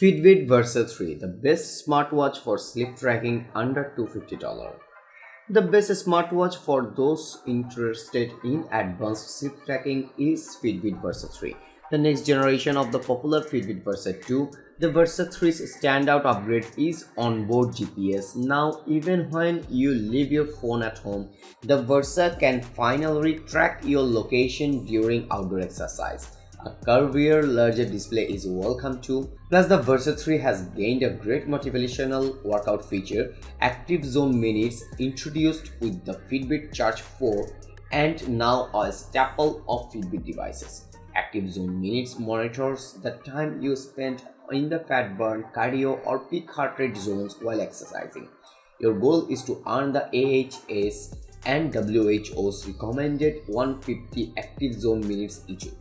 Fitbit Versa 3, the best smartwatch for sleep tracking under $250. The best smartwatch for those interested in advanced sleep tracking is Fitbit Versa 3, the next generation of the popular Fitbit Versa 2. The Versa 3's standout upgrade is onboard GPS. Now, even when you leave your phone at home, the Versa can finally track your location during outdoor exercise. A curvier, larger display is welcome too. Plus, the Versa 3 has gained a great motivational workout feature, Active Zone Minutes, introduced with the Fitbit Charge 4 and now a staple of Fitbit devices. Active Zone Minutes monitors the time you spend in the fat burn, cardio, or peak heart rate zones while exercising. Your goal is to earn the AHS and WHO's recommended 150 active zone minutes each week.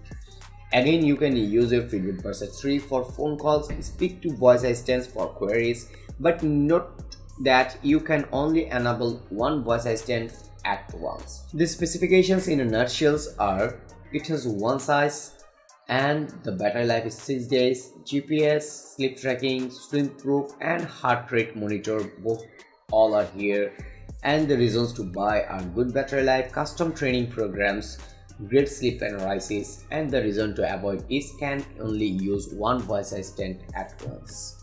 Again, you can use your Fitbit Versa 3 for phone calls, speak to voice assistants for queries, but note that you can only enable one voice assistant at once. The specifications in a nutshell are: it has one size and the battery life is 6 days, GPS, sleep tracking, swim proof and heart rate monitor both all are here, and the reasons to buy are good battery life, custom training programs, great sleep analysis, and the reason to avoid is can only use one voice assistant at once.